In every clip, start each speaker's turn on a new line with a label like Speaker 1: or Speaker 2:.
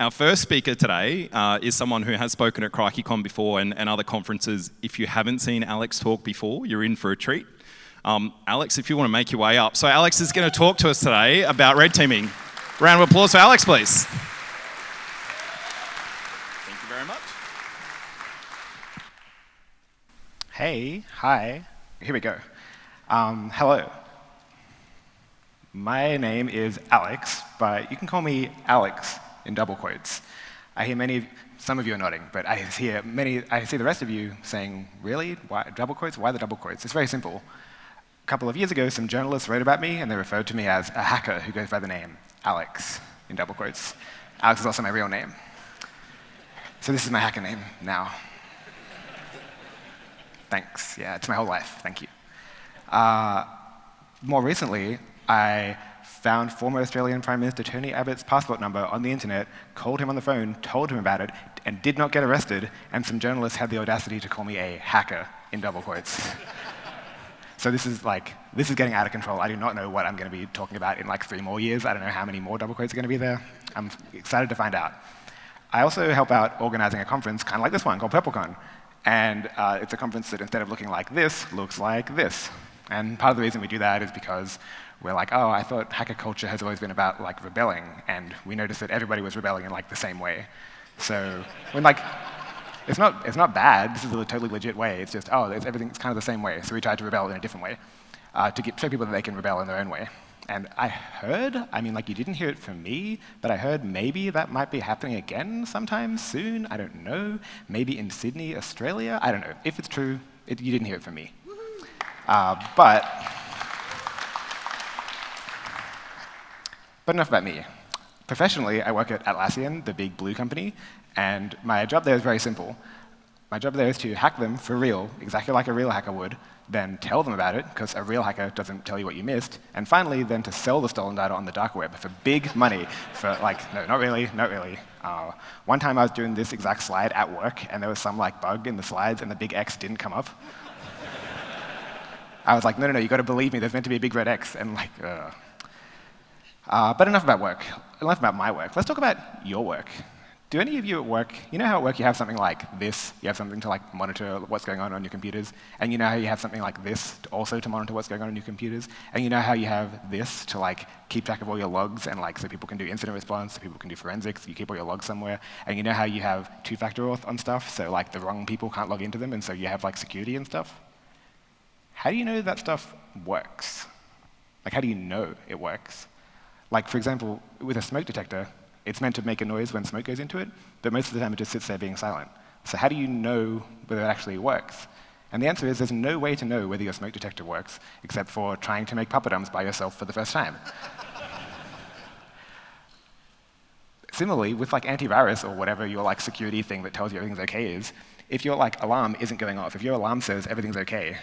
Speaker 1: Our first speaker today is someone who has spoken at CrikeyCon before and other conferences. If you haven't seen Alex talk before, you're in for a treat. Alex, if you want to make your way up. So Alex is going to talk to us today about red teaming. Round of applause for Alex, please. Thank you very much.
Speaker 2: Hey, hi. Here we go. Hello. My name is Alex, but you can call me Alex in double quotes. I hear some of you are nodding, but I see the rest of you saying, really? Why double quotes? Why the double quotes? It's very simple. A couple of years ago, some journalists wrote about me, and they referred to me as a hacker who goes by the name Alex in double quotes. Alex is also my real name. So this is my hacker name now. Thanks. Yeah, it's my whole life. Thank you. More recently, I found former Australian Prime Minister Tony Abbott's passport number on the internet, called him on the phone, told him about it, and did not get arrested, and some journalists had the audacity to call me a hacker, in double quotes. So this is getting out of control. I do not know what I'm going to be talking about in like 3 more years. I don't know how many more double quotes are going to be there. I'm excited to find out. I also help out organizing a conference kind of like this one called PurpleCon. And it's a conference that instead of looking like this, looks like this. And part of the reason we do that is because we're like, oh, I thought hacker culture has always been about like rebelling, and we noticed that everybody was rebelling in like the same way. So when it's not bad. This is a totally legit way. It's just everything's kind of the same way. So we tried to rebel in a different way to show people that they can rebel in their own way. And I heard, you didn't hear it from me, but I heard maybe that might be happening again sometime soon. I don't know. Maybe in Sydney, Australia. I don't know. If it's true, you didn't hear it from me. But enough about me. Professionally, I work at Atlassian, the big blue company, and my job there is very simple. My job there is to hack them for real, exactly like a real hacker would, then tell them about it, because a real hacker doesn't tell you what you missed, and finally, then to sell the stolen data on the dark web for big money for no, not really. One time I was doing this exact slide at work, and there was some bug in the slides, and the big X didn't come up. I was like, no, you got to believe me, there's meant to be a big red X, and But enough about work, enough about my work. Let's talk about your work. Do any of you at work, you know how at work you have something like this, you have something to monitor what's going on your computers, and you know how you have something like this also to monitor what's going on your computers, and you know how you have this to keep track of all your logs, and so people can do incident response, so people can do forensics, you keep all your logs somewhere, and you know how you have two-factor auth on stuff, so the wrong people can't log into them, and so you have security and stuff? How do you know that stuff works? How do you know it works? For example, with a smoke detector, it's meant to make a noise when smoke goes into it, but most of the time it just sits there being silent. So how do you know whether it actually works? And the answer is there's no way to know whether your smoke detector works except for trying to make puppetums by yourself for the first time. Similarly, with antivirus or whatever your security thing that tells you everything's okay is, if your alarm isn't going off, if your alarm says everything's okay,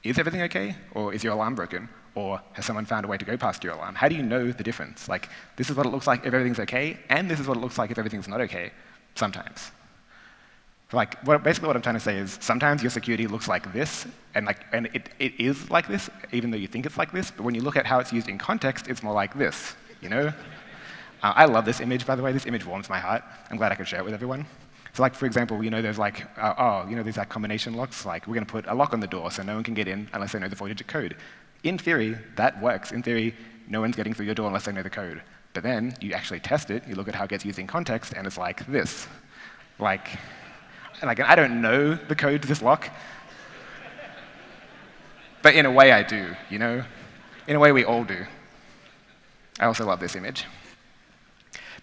Speaker 2: is everything okay? Or is your alarm broken? Or has someone found a way to go past your alarm? How do you know the difference? This is what it looks like if everything's okay, and this is what it looks like if everything's not okay, sometimes. Basically what I'm trying to say is sometimes your security looks like this, and it is like this, even though you think it's like this, but when you look at how it's used in context, it's more like this, you know? I love this image, by the way. This image warms my heart. I'm glad I could share it with everyone. So for example, there's these combination locks, we're going to put a lock on the door so no one can get in unless they know the 4-digit code. In theory, that works. In theory, no one's getting through your door unless they know the code. But then you actually test it, you look at how it gets used in context, and it's like this. I don't know the code to this lock, but in a way I do, you know? In a way we all do. I also love this image.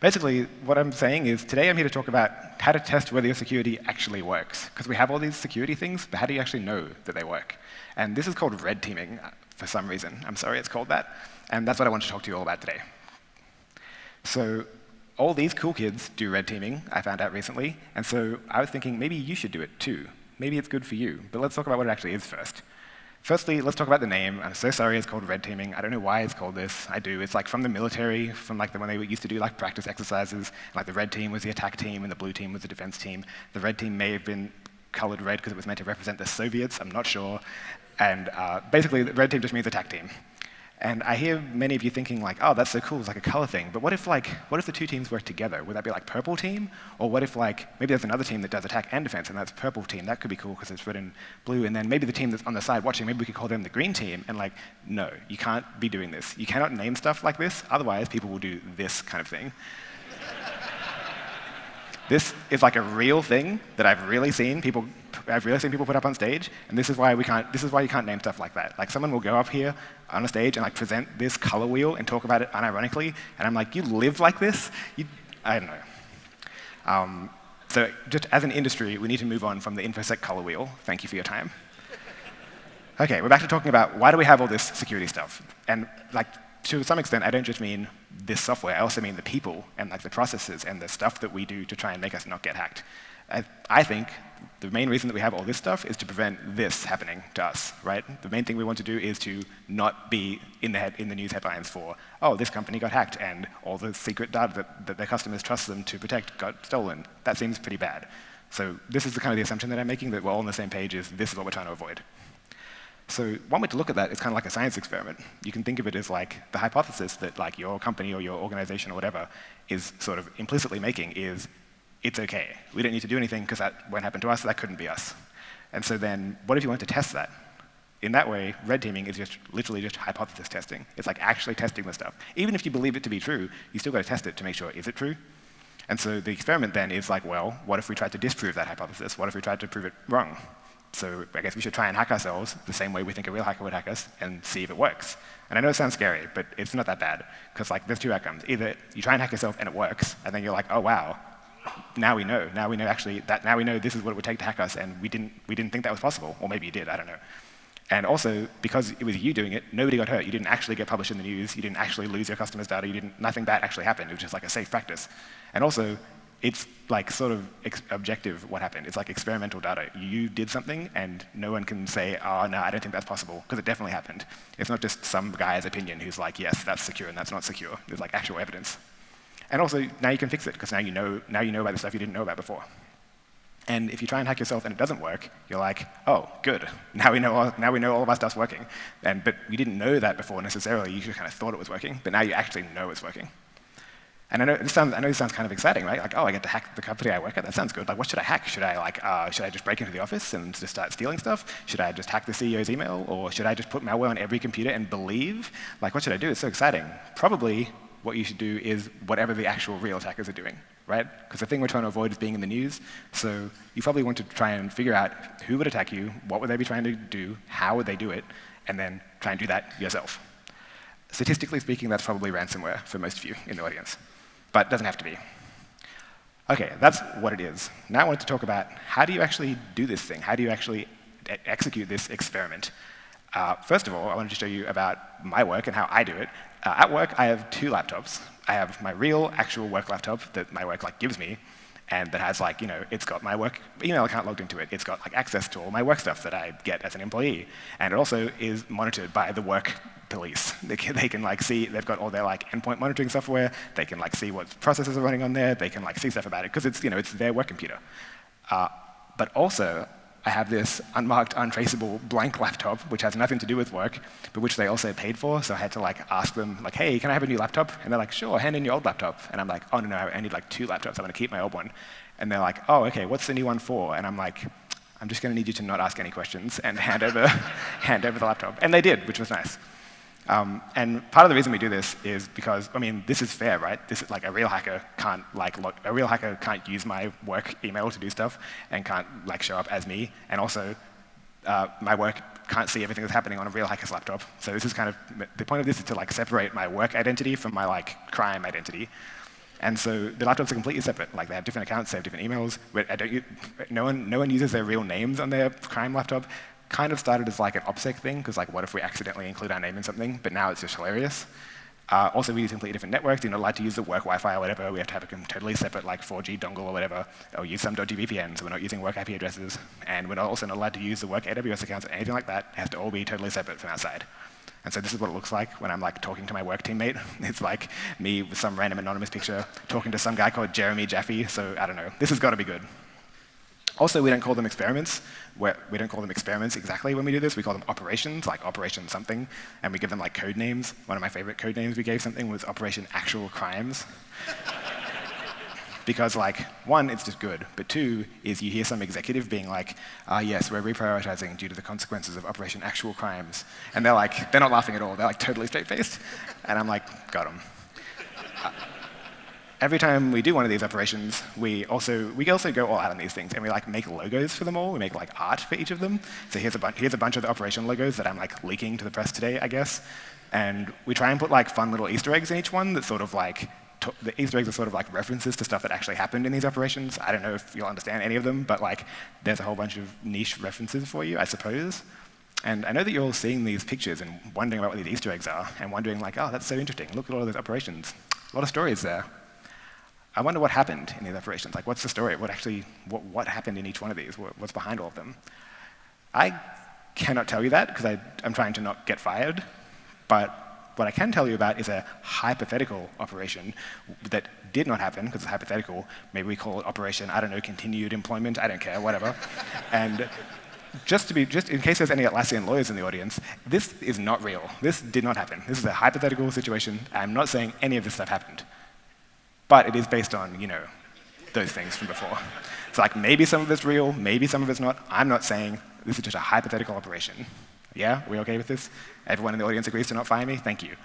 Speaker 2: Basically, what I'm saying is today I'm here to talk about how to test whether your security actually works. Because we have all these security things, but how do you actually know that they work? And this is called red teaming for some reason. I'm sorry it's called that. And that's what I want to talk to you all about today. So all these cool kids do red teaming, I found out recently. And so I was thinking maybe you should do it too. Maybe it's good for you. But let's talk about what it actually is first. Firstly, let's talk about the name. I'm so sorry it's called red teaming. I don't know why it's called this. I do. It's from the military, from when they used to do practice exercises. The red team was the attack team, and the blue team was the defense team. The red team may have been colored red because it was meant to represent the Soviets. I'm not sure. And basically, the red team just means attack team. And I hear many of you thinking like, oh, that's so cool, it's like a color thing. But what if the two teams work together? Would that be like purple team? Or what if maybe there's another team that does attack and defense, and that's purple team? That could be cool because it's red and blue. And then maybe the team that's on the side watching, maybe we could call them the green team. And no, you can't be doing this. You cannot name stuff like this, otherwise people will do this kind of thing. This is like a real thing that I've really seen people put up on stage, and this is why you can't name stuff like that. Like someone will go up here on a stage and present this color wheel and talk about it unironically, and I'm like, you live like this? I don't know. So just as an industry, we need to move on from the InfoSec color wheel. Thank you for your time. Okay, we're back to talking about why do we have all this security stuff? And to some extent, I don't just mean this software, I also mean the people and the processes and the stuff that we do to try and make us not get hacked. I think the main reason that we have all this stuff is to prevent this happening to us, right? The main thing we want to do is to not be in the news headlines for, oh, this company got hacked and all the secret data that their customers trust them to protect got stolen. That seems pretty bad. So this is the assumption that I'm making, that we're all on the same page, is this is what we're trying to avoid. So one way to look at that is kind of like a science experiment. You can think of it as the hypothesis that your company or your organization or whatever is sort of implicitly making is, it's okay. We don't need to do anything because that won't happen to us, that couldn't be us. And so then what if you want to test that? In that way, red teaming is literally just hypothesis testing. It's actually testing the stuff. Even if you believe it to be true, you still got to test it to make sure, is it true? And so the experiment then is well, what if we tried to disprove that hypothesis? What if we tried to prove it wrong? So I guess we should try and hack ourselves the same way we think a real hacker would hack us and see if it works. And I know it sounds scary, but it's not that bad. Because there's two outcomes. Either you try and hack yourself and it works, and then you're like, oh wow, now we know. Now we know this is what it would take to hack us, and we didn't think that was possible. Or maybe you did, I don't know. And also, because it was you doing it, nobody got hurt. You didn't actually get published in the news. You didn't actually lose your customers' data. Nothing bad actually happened. It was just a safe practice. And also, it's sort of objective what happened. It's experimental data. You did something, and no one can say, oh, no, I don't think that's possible, because it definitely happened. It's not just some guy's opinion who's yes, that's secure and that's not secure. There's actual evidence. And also, now you can fix it, because now you know about the stuff you didn't know about before. And if you try and hack yourself and it doesn't work, you're oh, good. Now we know all of our stuff's working. But you didn't know that before necessarily. You just kind of thought it was working. But now you actually know it's working. And I know this sounds kind of exciting, right? Oh, I get to hack the company I work at. That sounds good. What should I hack? Should I just break into the office and just start stealing stuff? Should I just hack the CEO's email, or should I just put malware on every computer and believe? What should I do? It's so exciting. Probably what you should do is whatever the actual real attackers are doing, right? Because the thing we're trying to avoid is being in the news. So you probably want to try and figure out who would attack you, what would they be trying to do, how would they do it, and then try and do that yourself. Statistically speaking, that's probably ransomware for most of you in the audience. But it doesn't have to be. Okay, that's what it is. Now I want to talk about how do you actually do this thing? How do you actually execute this experiment? First of all, I wanted to show you about my work and how I do it. At work, I have two laptops. I have my real, actual work laptop that my work gives me, and that has it's got my work email account logged into it. It's got access to all my work stuff that I get as an employee, and it also is monitored by the work police. They can see, they've got all their endpoint monitoring software. They can see what processes are running on there. They can see stuff about it because it's it's their work computer. But also, I have this unmarked, untraceable blank laptop, which has nothing to do with work, but which they also paid for. So I had to ask them, hey, can I have a new laptop? And they're like, sure, hand in your old laptop. And I'm like, oh, no, I need two laptops. I'm going to keep my old one. And they're like, oh, okay, what's the new one for? And I'm like, I'm just going to need you to not ask any questions and hand over the laptop. And they did, which was nice. And part of the reason we do this is because, this is fair, right? This is a real hacker can't use my work email to do stuff and can't show up as me. And also, my work can't see everything that's happening on a real hacker's laptop. So this is kind of, the point of this is to separate my work identity from my crime identity. And so the laptops are completely separate. They have different accounts, they have different emails. But no one uses their real names on their crime laptop. Kind of started as an OPSEC thing, because what if we accidentally include our name in something? But now it's just hilarious. Also, we use completely different networks. You're not allowed to use the work Wi-Fi or whatever. We have to have a totally separate 4G dongle or whatever, or use some dodgy VPN, so we're not using work IP addresses. And we're also not allowed to use the work AWS accounts or anything like that. It has to all be totally separate from outside. And so this is what it looks like when I'm talking to my work teammate. It's me with some random anonymous picture talking to some guy called Jeremy Jaffe. So I don't know. This has got to be good. Also, we don't call them experiments. We don't call them experiments exactly when we do this. We call them operations, like Operation something, and we give them like code names. One of my favorite code names we gave something was Operation Actual Crimes. Because like, one, it's just good, but two, is you hear some executive being like, yes, we're reprioritizing due to the consequences of Operation Actual Crimes. And they're not laughing at all. They're like totally straight-faced. And I'm like, got them. Every time we do one of these operations, we also go all out on these things, and we like make logos for them all. We make like art for each of them. So here's a bunch of the operation logos that I'm like leaking to the press today, I guess. And we try and put like fun little Easter eggs in each one that sort of like the Easter eggs are sort of like references to stuff that actually happened in these operations. I don't know if you'll understand any of them, but like there's a whole bunch of niche references for you, I suppose. And I know that you're all seeing these pictures and wondering about what these Easter eggs are, and wondering like, oh, that's so interesting. Look at all of those operations. A lot of stories there. I wonder what happened in these operations. Like, what's the story? What happened in each one of these? What's behind all of them? I cannot tell you that because I'm trying to not get fired. But what I can tell you about is a hypothetical operation that did not happen because it's hypothetical. Maybe we call it Operation, I don't know, Continued Employment. I don't care, whatever. And just in case there's any Atlassian lawyers in the audience, this is not real. This did not happen. This is a hypothetical situation. I'm not saying any of this stuff happened. But it is based on, those things from before. It's like maybe some of it's real, maybe some of it's not. I'm not saying this is just a hypothetical operation. Yeah, we okay with this? Everyone in the audience agrees to not fire me? Thank you.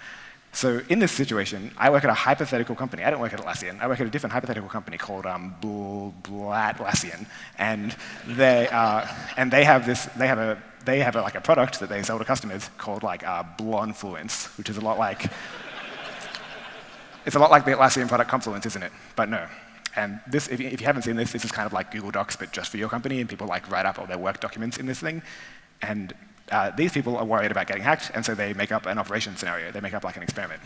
Speaker 2: So in this situation, I work at a hypothetical company. I don't work at Atlassian. I work at a different hypothetical company called Atlassian, and they have like a product that they sell to customers called like Blonfluence, which is a lot like it's a lot like the Atlassian product Confluence, isn't it? But no. And this, if you haven't seen this, this is kind of like Google Docs, but just for your company, and people like write up all their work documents in this thing. And these people are worried about getting hacked, and so they make up an operation scenario. They make up like an experiment.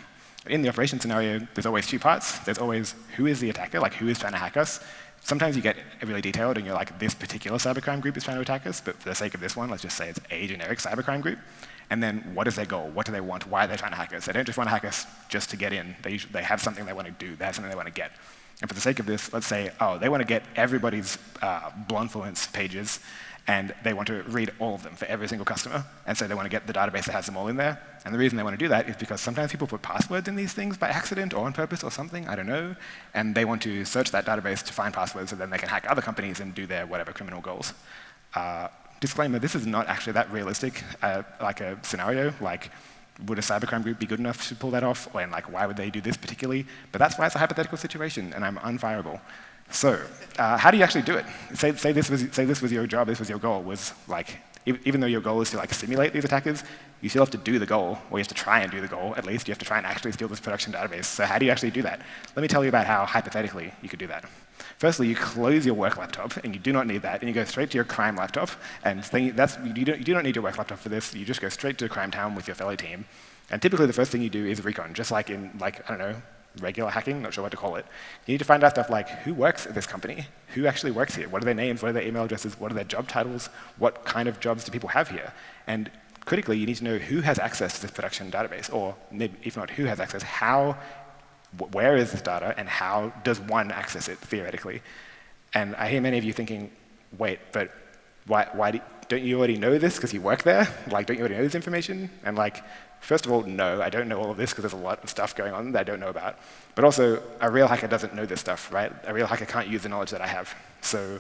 Speaker 2: In the operation scenario, there's always two parts. There's always who is the attacker, like who is trying to hack us. Sometimes you get really detailed, and you're like, this particular cybercrime group is trying to attack us, but for the sake of this one, let's just say it's a generic cybercrime group. And then what is their goal? What do they want? Why are they trying to hack us? They don't just want to hack us just to get in. They have something they want to do. They have something they want to get. And for the sake of this, let's say, they want to get everybody's Blonfluence pages, and they want to read all of them for every single customer. And so they want to get the database that has them all in there. And the reason they want to do that is because sometimes people put passwords in these things by accident or on purpose or something, I don't know. And they want to search that database to find passwords so then they can hack other companies and do their whatever criminal goals. Disclaimer, this is not actually that realistic, like a scenario. Like, would a cybercrime group be good enough to pull that off? And like, why would they do this particularly? But that's why it's a hypothetical situation, and I'm unfireable. So, how do you actually do it? Say this was your job, this was your goal, was like, even though your goal is to like simulate these attackers, you still have to do the goal, or you have to try and do the goal, at least. You have to try and actually steal this production database. So how do you actually do that? Let me tell you about how, hypothetically, you could do that. Firstly, you close your work laptop, and you do not need that, and you go straight to your crime laptop, and you do not need your work laptop for this. You just go straight to Crime Town with your fellow team, and typically the first thing you do is recon, just like in, like, I don't know, regular hacking, not sure what to call it. You need to find out stuff like who works at this company, who actually works here, what are their names, what are their email addresses, what are their job titles, what kind of jobs do people have here, and critically, you need to know who has access to this production database, or maybe, if not who has access, where is this data, and how does one access it, theoretically. And I hear many of you thinking, wait, but don't you already know this because you work there? Like, don't you already know this information? And like, first of all, no, I don't know all of this because there's a lot of stuff going on that I don't know about. But also, a real hacker doesn't know this stuff, right? A real hacker can't use the knowledge that I have. So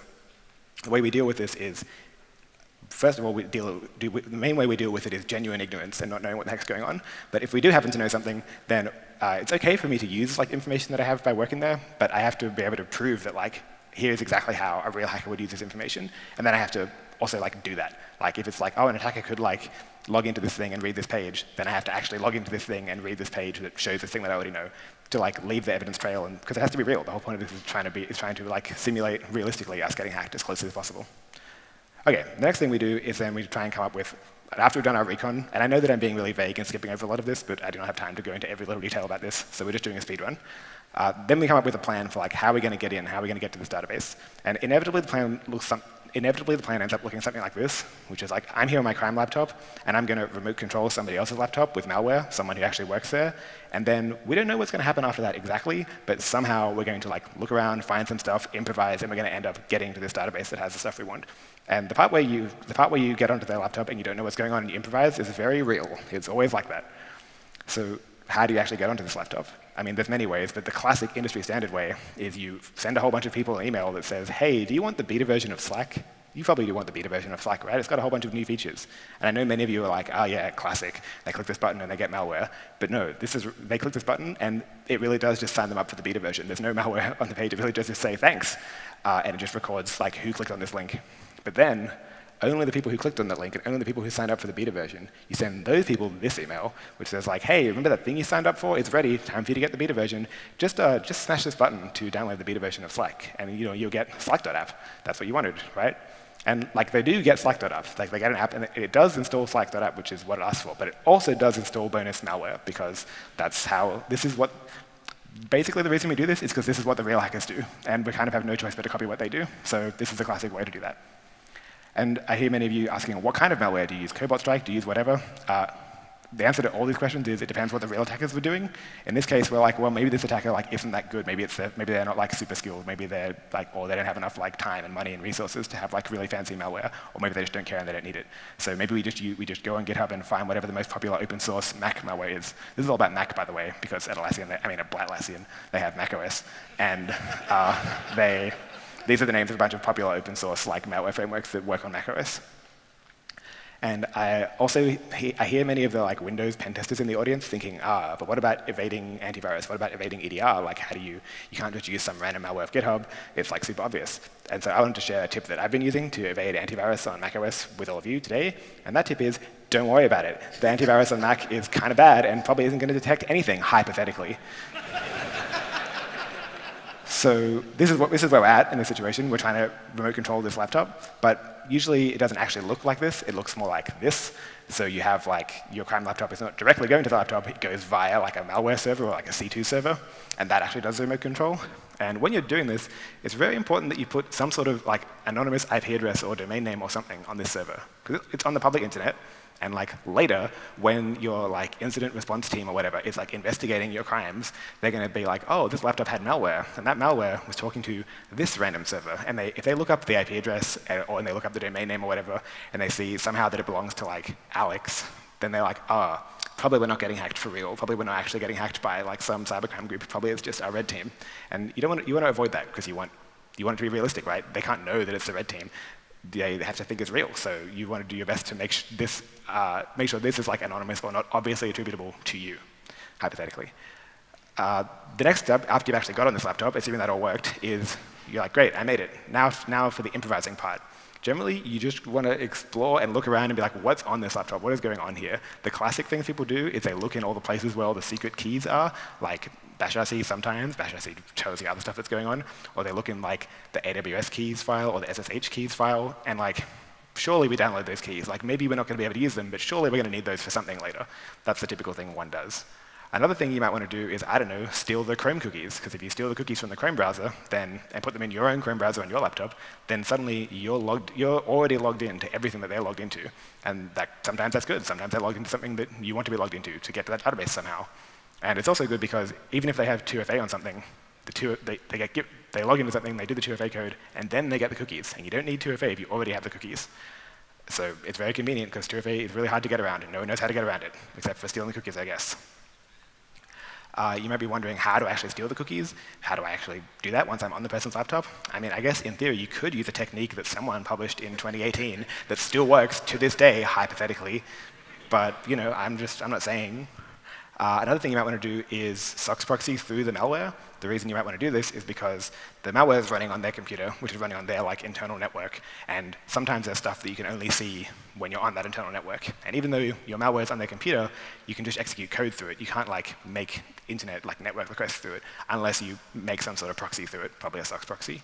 Speaker 2: the way we deal with this is, first of all, the main way we deal with it is genuine ignorance and not knowing what the heck's going on. But if we do happen to know something, then it's okay for me to use like information that I have by working there, but I have to be able to prove that like, here's exactly how a real hacker would use this information, and then I have to also like do that. Like if it's like, oh, an attacker could like log into this thing and read this page, then I have to actually log into this thing and read this page that shows this thing that I already know, to like leave the evidence trail, and because it has to be real. The whole point of this is trying to like simulate realistically us getting hacked as closely as possible. Okay, the next thing we do is then we try and come up with, after we've done our recon, and I know that I'm being really vague and skipping over a lot of this, but I do not have time to go into every little detail about this, so we're just doing a speed run. Then we come up with a plan for like how we're going to get in, how we're going to get to this database. And inevitably the plan looks inevitably the plan ends up looking something like this, which is like, I'm here on my crime laptop, and I'm going to remote control somebody else's laptop with malware, someone who actually works there, and then we don't know what's going to happen after that exactly, but somehow we're going to like look around, find some stuff, improvise, and we're going to end up getting to this database that has the stuff we want. And the part where you get onto their laptop and you don't know what's going on and you improvise is very real. It's always like that. So how do you actually get onto this laptop? I mean, there's many ways, but the classic industry standard way is you send a whole bunch of people an email that says, hey, do you want the beta version of Slack? You probably do want the beta version of Slack, right? It's got a whole bunch of new features. And I know many of you are like, oh yeah, classic. They click this button and they get malware. But no, they click this button and it really does just sign them up for the beta version. There's no malware on the page. It really does just say thanks. And it just records like who clicked on this link. But then only the people who clicked on that link and only the people who signed up for the beta version, you send those people this email, which says like, hey, remember that thing you signed up for? It's ready. Time for you to get the beta version. Just smash this button to download the beta version of Slack, and you'll get Slack.app. That's what you wanted, right? And like they do get Slack.app. Like they get an app, and it does install Slack.app, which is what it asks for. But it also does install bonus malware because basically the reason we do this is because this is what the real hackers do, and we kind of have no choice but to copy what they do. So this is a classic way to do that. And I hear many of you asking, what kind of malware? Do you use Cobalt Strike? Do you use whatever? The answer to all these questions is it depends what the real attackers were doing. In this case, we're like, well, maybe this attacker like isn't that good. Maybe they're not like super skilled. Maybe they're like, or they don't have enough like time and money and resources to have like really fancy malware. Or maybe they just don't care and they don't need it. So maybe we just go on GitHub and find whatever the most popular open source Mac malware is. This is all about Mac, by the way, because at Atlassian, they have Mac OS, and these are the names of a bunch of popular open source like malware frameworks that work on Mac OS. And I hear many of the like Windows pen testers in the audience thinking, but what about evading antivirus? What about evading EDR? Like you can't just use some random malware of GitHub. It's like super obvious. And so I wanted to share a tip that I've been using to evade antivirus on macOS with all of you today. And that tip is, don't worry about it. The antivirus on Mac is kind of bad and probably isn't going to detect anything, hypothetically. So this is where we're at in this situation. We're trying to remote control this laptop, but usually it doesn't actually look like this. It looks more like this. So you have like your crime laptop is not directly going to the laptop. It goes via like a malware server or like a C2 server, and that actually does remote control. And when you're doing this, it's very important that you put some sort of like anonymous IP address or domain name or something on this server, because it's on the public internet. And like later, when your like incident response team or whatever is like investigating your crimes, they're going to be like, oh, this laptop had malware, and that malware was talking to this random server. And if they look up the IP address or they look up the domain name or whatever, and they see somehow that it belongs to like Alex, then they're like, probably we're not getting hacked for real. Probably we're not actually getting hacked by like some cybercrime group. Probably it's just our red team. And you want to avoid that because you want it to be realistic, right? They can't know that it's the red team. They have to think it's real. So you want to do your best to make sure this is like anonymous or not obviously attributable to you, hypothetically. The next step, after you've actually got on this laptop, assuming that all worked, is you're like, great, I made it. Now for the improvising part. Generally, you just want to explore and look around and be like, what's on this laptop? What is going on here? The classic things people do is they look in all the places where all the secret keys are, like bashrc sometimes. Bashrc shows the other stuff that's going on. Or they look in like the AWS keys file or the SSH keys file, and like, surely we download those keys. Like maybe we're not going to be able to use them, but surely we're going to need those for something later. That's the typical thing one does. Another thing you might want to do is, I don't know, steal the Chrome cookies, because if you steal the cookies from the Chrome browser and put them in your own Chrome browser on your laptop, then suddenly you're already logged into everything that they're logged into. And sometimes that's good. Sometimes they're logged into something that you want to be logged into to get to that database somehow. And it's also good because even if they have 2FA on something, they log into something, they do the 2FA code, and then they get the cookies. And you don't need 2FA if you already have the cookies. So it's very convenient because 2FA is really hard to get around, and no one knows how to get around it, except for stealing the cookies, I guess. You might be wondering how to actually steal the cookies. How do I actually do that once I'm on the person's laptop? I mean, I guess in theory you could use a technique that someone published in 2018 that still works to this day, hypothetically. But I'm not saying. Another thing you might want to do is SOX proxy through the malware. The reason you might want to do this is because the malware is running on their computer, which is running on their like internal network, and sometimes there's stuff that you can only see when you're on that internal network. And even though your malware is on their computer, you can just execute code through it. You can't like make internet like network requests through it unless you make some sort of proxy through it, probably a SOX proxy.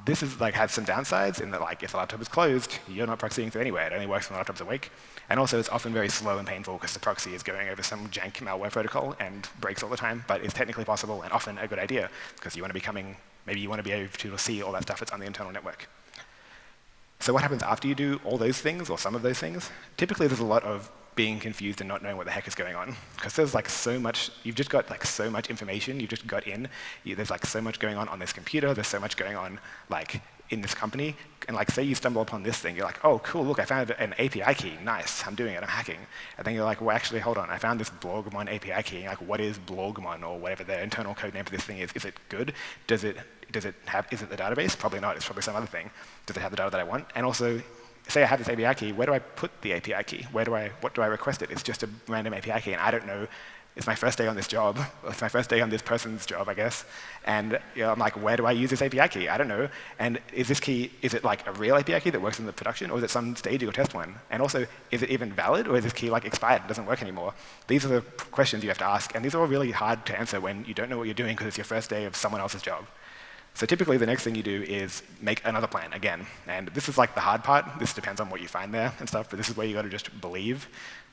Speaker 2: This is like has some downsides in that like if the laptop is closed, you're not proxying through anywhere. It only works when the laptop's awake. And also it's often very slow and painful because the proxy is going over some jank malware protocol and breaks all the time, but it's technically possible and often a good idea because maybe you want to be able to see all that stuff that's on the internal network. So what happens after you do all those things, or some of those things? Typically, there's a lot of being confused and not knowing what the heck is going on. Because there's like so much, you've just got like so much information, you've just got in, there's like so much going on this computer, there's so much going on like in this company, and like say you stumble upon this thing, you're like, oh cool, look, I found an API key, nice, I'm doing it, I'm hacking. And then you're like, well actually, hold on, I found this blogmon API key, like what is blogmon, or whatever the internal code name for this thing is it good? Is it the database? Probably not, it's probably some other thing. Does it have the data that I want? And also, say I have this API key, where do I put the API key? What do I request it? It's just a random API key, and I don't know. It's my first day on this job. It's my first day on this person's job, I guess. And I'm like, where do I use this API key? I don't know. And is this key, is it like a real API key that works in the production, or is it some staging or test one? And also, is it even valid, or is this key like expired and doesn't work anymore? These are the questions you have to ask, and these are all really hard to answer when you don't know what you're doing because it's your first day of someone else's job. So typically, the next thing you do is make another plan again. And this is like the hard part. This depends on what you find there and stuff, but this is where you got to just believe.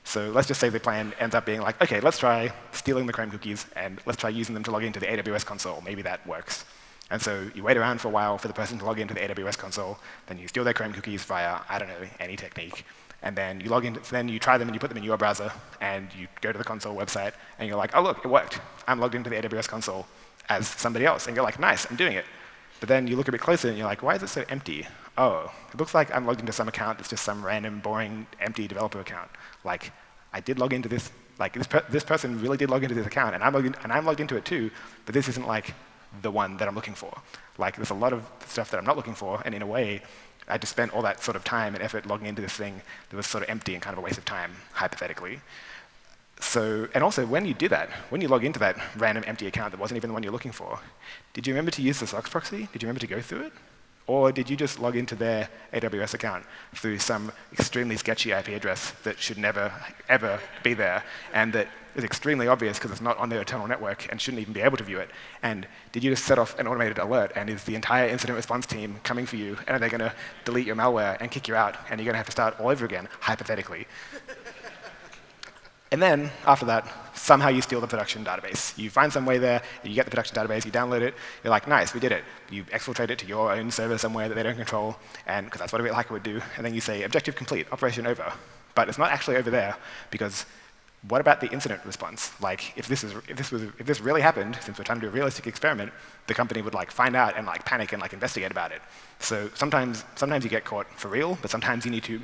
Speaker 2: So let's just say the plan ends up being like, OK, let's try stealing the Chrome cookies, and let's try using them to log into the AWS console. Maybe that works. And so you wait around for a while for the person to log into the AWS console. Then you steal their Chrome cookies via, I don't know, any technique. And then you log in, then you try them and you put them in your browser, and you go to the console website, and you're like, oh, look, it worked. I'm logged into the AWS console as somebody else. And you're like, nice, I'm doing it. But then you look a bit closer and you're like, why is it so empty? Oh, it looks like I'm logged into some account that's just some random, boring, empty developer account. Like, I did log into this, like this person really did log into this account, and I'm logged into it too, but this isn't like the one that I'm looking for. Like, there's a lot of stuff that I'm not looking for, and in a way, I just spent all that sort of time and effort logging into this thing that was sort of empty and kind of a waste of time, hypothetically. So, and also, when you do that, when you log into that random empty account that wasn't even the one you're looking for, did you remember to use the SOX proxy? Did you remember to go through it? Or did you just log into their AWS account through some extremely sketchy IP address that should never, ever be there, and that is extremely obvious because it's not on their internal network and shouldn't even be able to view it? And did you just set off an automated alert, and is the entire incident response team coming for you, and are they going to delete your malware and kick you out, and you're going to have to start all over again, hypothetically? And then, after that, somehow you steal the production database. You find some way there, you get the production database, you download it, you're like, nice, we did it. You exfiltrate it to your own server somewhere that they don't control, and because that's what a bit hacker would do, and then you say, objective complete, operation over. But it's not actually over there, because what about the incident response? Like, if this really happened, since we're trying to do a realistic experiment, the company would like find out and like panic and like investigate about it. So sometimes you get caught for real, but sometimes you need to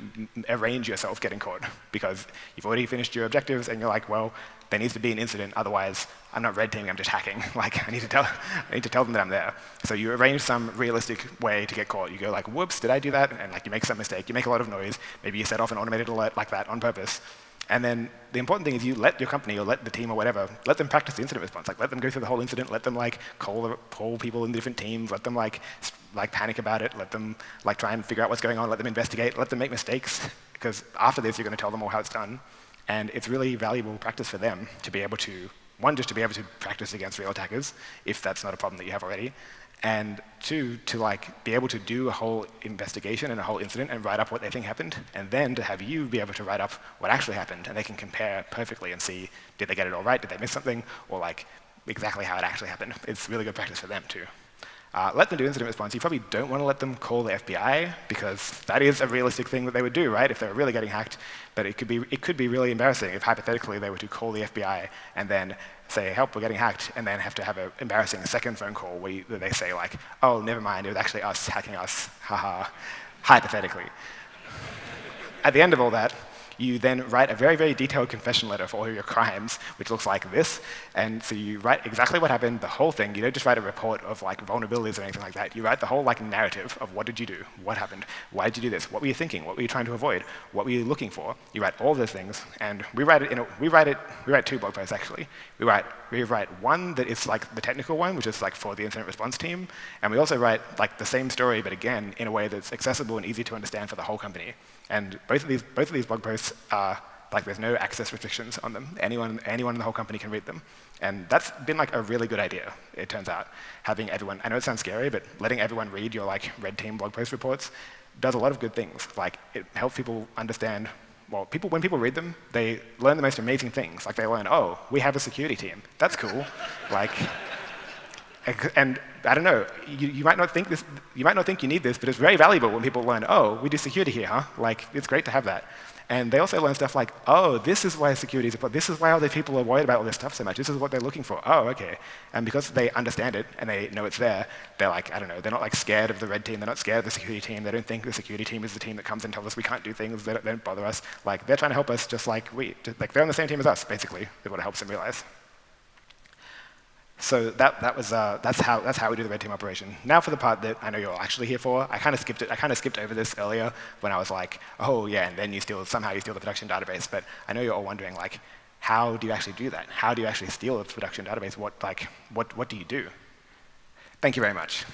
Speaker 2: arrange yourself getting caught because you've already finished your objectives and you're like, well, there needs to be an incident, otherwise I'm not red teaming, I'm just hacking. Like, I need to tell them that I'm there. So you arrange some realistic way to get caught. You go like, whoops, did I do that? And like you make some mistake, you make a lot of noise, maybe you set off an automated alert like that on purpose. And then the important thing is you let your company or let the team or whatever, let them practice the incident response. Like, let them go through the whole incident, let them like call people in different teams, let them like panic about it, let them like try and figure out what's going on, let them investigate, let them make mistakes, because after this you're going to tell them all how it's done. And it's really valuable practice for them to be able to, one, just to be able to practice against real attackers, if that's not a problem that you have already, and two, to like be able to do a whole investigation and a whole incident and write up what they think happened, and then to have you be able to write up what actually happened, and they can compare perfectly and see, did they get it all right, did they miss something, or like exactly how it actually happened. It's really good practice for them too. Let them do incident response. You probably don't want to let them call the FBI, because that is a realistic thing that they would do, right, if they were really getting hacked. But it could be really embarrassing if hypothetically they were to call the FBI and then say, help, we're getting hacked, and then have to have an embarrassing second phone call where they say like, oh, never mind, it was actually us hacking us, haha, hypothetically. At the end of all that, you then write a very, very detailed confession letter for all your crimes, which looks like this. And so you write exactly what happened, the whole thing. You don't just write a report of like vulnerabilities or anything like that. You write the whole like narrative of what did you do, what happened, why did you do this, what were you thinking, what were you trying to avoid, what were you looking for. You write all those things, and we write two blog posts actually. We write one that is like the technical one, which is like for the incident response team, and we also write like the same story, but again in a way that's accessible and easy to understand for the whole company. And both of these blog posts are like, there's no access restrictions on them. Anyone in the whole company can read them. And that's been like a really good idea, it turns out. Having everyone, I know it sounds scary, but letting everyone read your like red team blog post reports does a lot of good things. Like, it helps people understand, well, when people read them, they learn the most amazing things. Like, they learn, oh, we have a security team. That's cool. Like, and I don't know, you might not think you need this, but it's very valuable when people learn, oh, we do security here, huh? Like, it's great to have that. And they also learn stuff like, oh, this is why security is important. This is why other people are worried about all this stuff so much. This is what they're looking for. Oh, okay. And because they understand it and they know it's there, they're like, I don't know, they're not like scared of the red team. They're not scared of the security team. They don't think the security team is the team that comes and tells us we can't do things. They don't bother us. Like, they're trying to help us just like they're on the same team as us, basically, is what it helps them realize. So that's how we do the red team operation. Now for the part that I know you're actually here for. I kind of skipped over this earlier when I was like, oh yeah, and then somehow you steal the production database. But I know you're all wondering, like, how do you actually do that? How do you actually steal the production database? What do you do? Thank you very much.